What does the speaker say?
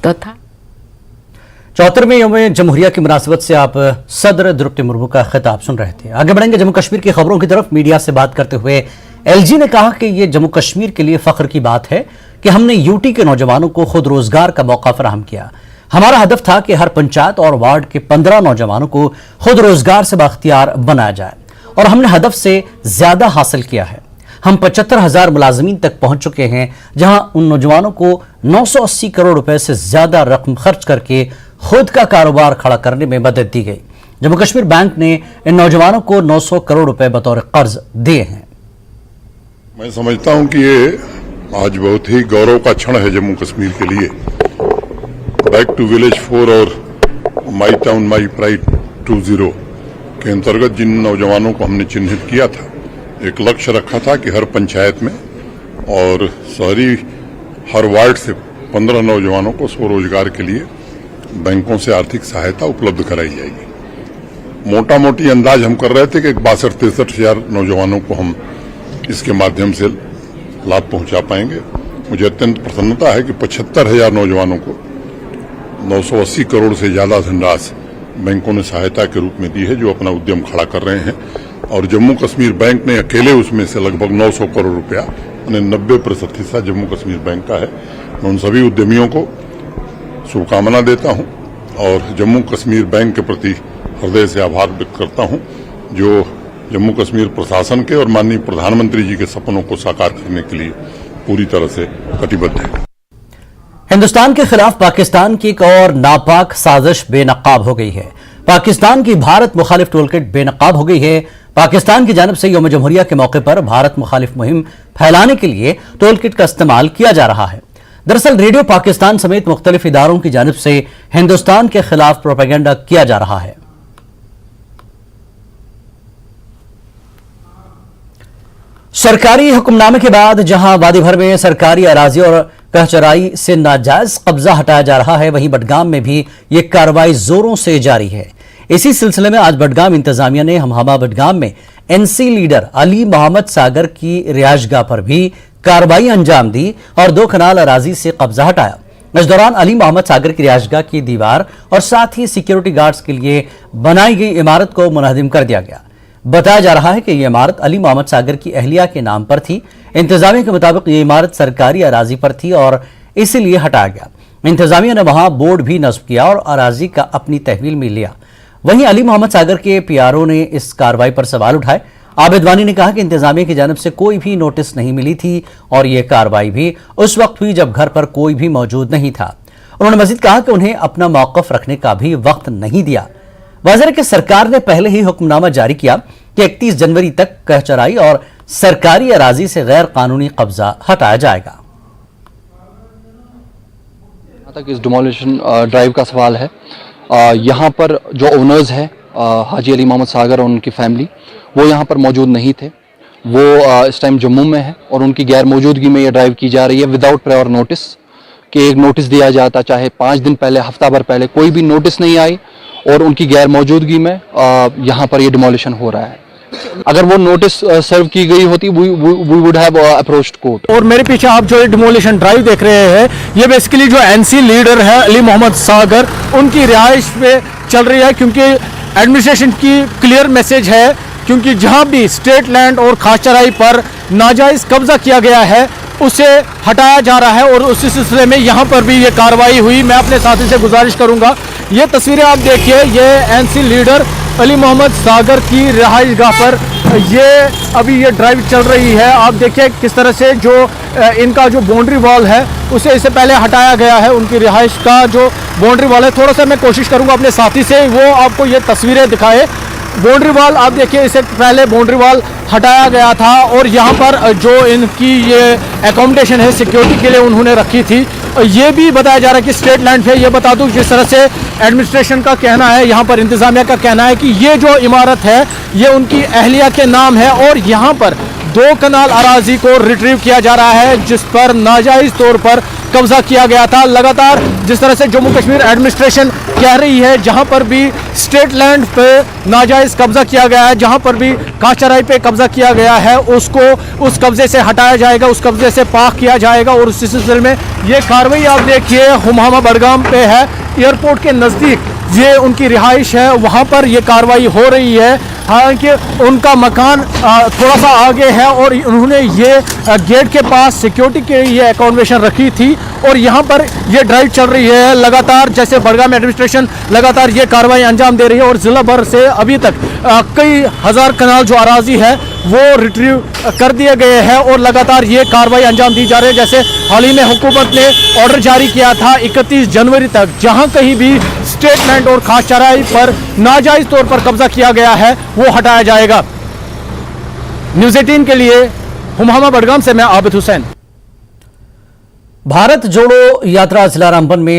तथा 74वें यौम जमहूरिया की मुनासिबत से आप सदर द्रौपदी मुर्मू का खिताब सुन रहे थे। आगे बढ़ेंगे जम्मू कश्मीर की खबरों की तरफ। मीडिया से बात करते हुए एलजी ने कहा कि यह जम्मू कश्मीर के लिए फख्र की बात है कि हमने यूटी के नौजवानों को खुद रोजगार का मौका फराहम किया। हमारा हदफ था कि हर पंचायत और वार्ड के 15 नौजवानों को खुद रोजगार से बाख्तियार बनाया जाए और हमने हदफ से ज्यादा हासिल किया है। हम 75,000 मुलाजमीन तक पहुंच चुके हैं, जहां उन नौजवानों को 980 करोड़ रुपए से ज्यादा रकम खर्च करके खुद का कारोबार खड़ा करने में मदद दी गई। जम्मू कश्मीर बैंक ने इन नौजवानों को 900 करोड़ रुपए बतौर कर्ज दिए हैं। मैं समझता हूं कि ये आज बहुत ही गौरव का क्षण है जम्मू कश्मीर के लिए। बैक टू विलेज 4 और माई टाउन माई प्राइड 2.0 के अंतर्गत जिन नौजवानों को हमने चिन्हित किया था, एक लक्ष्य रखा था कि हर पंचायत में और शहरी हर वार्ड से 15 नौजवानों को स्वरोजगार के लिए बैंकों से आर्थिक सहायता उपलब्ध कराई जाएगी। मोटा मोटी अंदाज हम कर रहे थे कि 62-63 हजार नौजवानों को हम इसके माध्यम से लाभ पहुंचा पाएंगे। मुझे अत्यंत प्रसन्नता है कि 75,000 नौजवानों को 980 करोड़ से ज्यादा धनराशि बैंकों ने सहायता के रूप में दी है, जो अपना उद्यम खड़ा कर रहे हैं। और जम्मू कश्मीर बैंक ने अकेले उसमें से लगभग 900 करोड़ रुपया, यानी 90% हिस्सा जम्मू कश्मीर बैंक का है। मैं उन सभी उद्यमियों को शुभकामना देता हूं और जम्मू कश्मीर बैंक के प्रति हृदय से आभार व्यक्त करता हूं, जो जम्मू कश्मीर प्रशासन के और माननीय प्रधानमंत्री जी के सपनों को साकार करने के लिए पूरी तरह से कटिबद्ध है। हिंदुस्तान के खिलाफ पाकिस्तान की एक और नापाक साजिश बेनकाब हो गई है। पाकिस्तान की भारत मुखालिफ टोलकिट बेनकाब हो गई है। पाकिस्तान की जानिब से यौम जमहूरिया के मौके पर भारत मुखालिफ मुहिम फैलाने के लिए टोलकिट का इस्तेमाल किया जा रहा है। दरअसल रेडियो पाकिस्तान समेत मुख्तलिफ इदारों की जानिब से हिंदुस्तान के खिलाफ प्रोपेगेंडा किया जा रहा है। सरकारी हुक्मनामे के बाद जहां वादी भर में सरकारी अराजी और कहचराई से नाजायज कब्जा हटाया जा रहा है, वहीं बडगाम में भी ये कार्रवाई जोरों से जारी है। इसी सिलसिले में आज बडगाम इंतजामिया ने हमहमा बडगाम में एनसी लीडर अली मोहम्मद सागर की रिहायशगाह पर भी कार्रवाई अंजाम दी और 2 कनाल अराजी से कब्जा हटाया। इस दौरान अली मोहम्मद सागर की रिहायशगाह की दीवार और साथ ही सिक्योरिटी गार्ड्स के लिए बनाई गई इमारत को मुनहदिम कर दिया गया। बताया जा रहा है कि यह इमारत अली मोहम्मद सागर की अहलिया के नाम पर थी। इंतजामिया के मुताबिक यह इमारत सरकारी अराजी पर थी और इसीलिए हटाया गया। इंतजामिया ने वहां बोर्ड भी नस्ब किया और अराजी का अपनी तहवील में लिया। वहीं अली मोहम्मद सागर के पीआरओ ने इस कार्रवाई पर सवाल उठाए। आबिद वानी ने कहा कि इंतजामिया की जानिब से कोई भी नोटिस नहीं मिली थी और यह कार्रवाई भी उस वक्त हुई जब घर पर कोई भी मौजूद नहीं था। उन्होंने मजीद कहा कि उन्हें अपना मौकफ रखने का भी वक्त नहीं दिया। वाज़ेह है कि सरकार ने पहले ही हुक्मनामा जारी किया कि 31 जनवरी तक कहचराई और सरकारी अराजी से गैर कानूनी कब्जा हटाया जाएगा। तक इस डिमोलिशन ड्राइव का सवाल है। यहाँ पर जो ओनर्स हैं हाजी अली मोहम्मद सागर और उनकी फैमिली, वो यहाँ पर मौजूद नहीं थे। वो इस टाइम जम्मू में है और उनकी गैर मौजूदगी में ये ड्राइव की जा रही है विदाउट प्रायर नोटिस। कि एक नोटिस दिया जाता, चाहे 5 दिन पहले, हफ्ता भर पहले, कोई भी नोटिस नहीं आई और उनकी गैर मौजूदगी में यहाँ पर ये डिमोलिशन हो रहा है। अगर वो नोटिस सर्व की गई होती, we would have approached court. और मेरे पीछे आप जो डिमोलिशन ड्राइव देख रहे हैं, ये बेसिकली जो एनसी लीडर है अली मोहम्मद सागर, उनकी रिहाइश पे चल रही है, क्योंकि एडमिनिस्ट्रेशन की क्लियर मैसेज है, क्योंकि जहां भी स्टेट लैंड और खासचराई पर नाजायज कब्जा किया गया है उसे हटाया जा रहा है और उसी सिलसिले में यहाँ पर भी ये कार्रवाई हुई। मैं अपने साथी से गुजारिश करूँगा, ये तस्वीरें आप देखिए, ये एनसी लीडर अली मोहम्मद सागर की रिहाइशगाह पर ये अभी ये ड्राइव चल रही है। आप देखिए किस तरह से जो इनका जो बाउंड्री वॉल है उसे इससे पहले हटाया गया है। उनकी रिहाइश का जो बाउंड्री वॉल है, थोड़ा सा मैं कोशिश करूँगा अपने साथी से वो आपको ये तस्वीरें दिखाए। बाउंड्री वॉल आप देखिए, इससे पहले बाउंड्री वॉल हटाया गया था और यहाँ पर जो इनकी ये एकोमोडेशन है सिक्योरिटी के लिए उन्होंने रखी थी। ये भी बताया जा रहा है कि स्टेट लैंड पे, ये बता दूं जिस तरह से एडमिनिस्ट्रेशन का कहना है, यहाँ पर इंतजामिया का कहना है कि ये जो इमारत है ये उनकी अहलिया के नाम है और यहाँ पर 2 कनाल अराजी को रिट्रीव किया जा रहा है, जिस पर नाजायज तौर पर कब्जा किया गया था। लगातार जिस तरह से जम्मू कश्मीर एडमिनिस्ट्रेशन कह रही है, जहां पर भी स्टेट लैंड पे नाजायज कब्जा किया गया है, जहां पर भी घास चराई पे कब्जा किया गया है, उसको उस कब्जे से हटाया जाएगा, उस कब्जे से पाक किया जाएगा। और उसी सिलसिले में ये कार्रवाई आप देखिए हुमामा बडगाम पे है, एयरपोर्ट के नज़दीक ये उनकी रिहाइश है, वहाँ पर ये कार्रवाई हो रही है। हालांकि उनका मकान थोड़ा सा आगे है और उन्होंने ये गेट के पास सिक्योरिटी के ये अकोमोडेशन रखी थी और यहाँ पर ये ड्राइव चल रही है लगातार। जैसे बडगाम एडमिनिस्ट्रेशन लगातार ये कार्रवाई अंजाम दे रही है और ज़िला भर से अभी तक कई हज़ार कनाल जो अराजी है वो रिट्रीव कर दिए गए हैं और लगातार ये कार्रवाई अंजाम दी जा रही है। जैसे हाल ही में हुकूमत ने ऑर्डर जारी किया था 31 जनवरी तक, जहां कहीं भी स्टेट लैंड और खास चराई पर नाजायज तौर पर कब्जा किया गया है वो हटाया जाएगा। न्यूज़ 18 के लिए हुमामा बडगाम से मैं आबिद हुसैन। भारत जोड़ो यात्रा जिला रामबन में